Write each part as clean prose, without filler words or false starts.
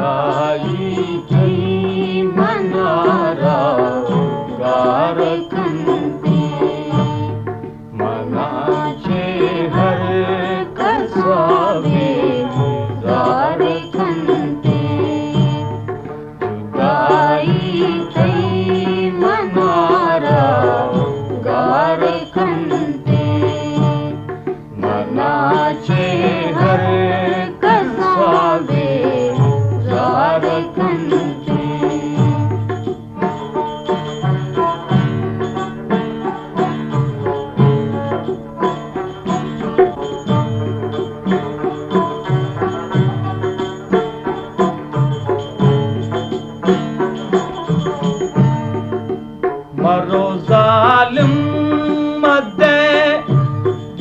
जुदाई थई मनारा गारकंती मनाचे हर कसावे गारकंती जुदाई थई मनारा गारकंती मनाचे हर कसावे गारकंती मरो जालिम मदे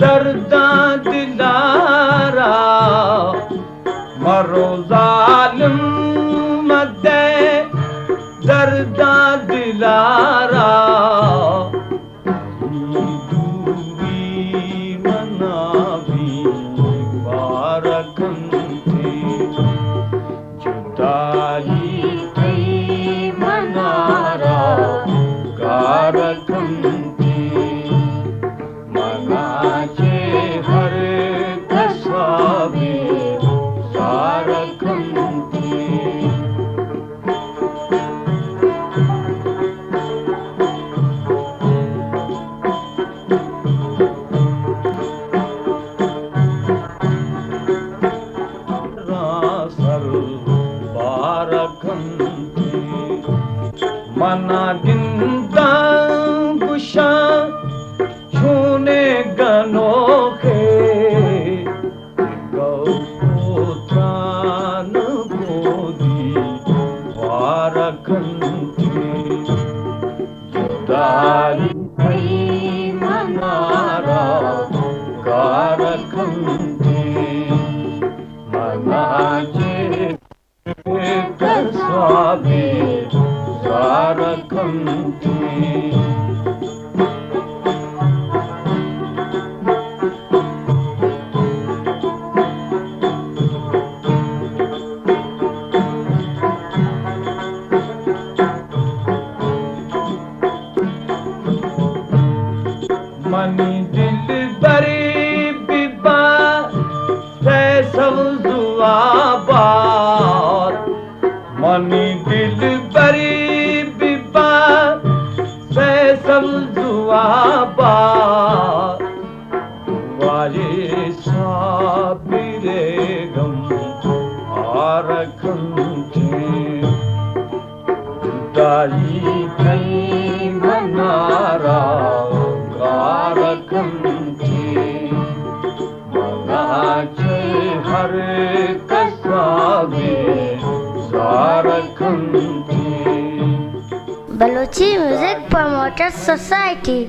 दर्दा दिलारा मरो जालिम मदे दर्दा दिलारा दूरी मनावी बारकंती जुदाई थई मनारा गारकंती मनाचे हर कसावे गारकंती रासर बारकंती मना जिंदा गुशा छूने गनोखे गौत्रान बोधी वारकंती जुदाई थई मनारा गारकंती मनाचे कसावे गारकंती मनी दिल बरी बिबा जुआ बात मनी दिल बरी बिबा जुआ बात वाले साबिरे गम आरकंती जुदाई थई मनारा गारकंती मनाचे हर कसावे गारकंती। Balochi music promoters society.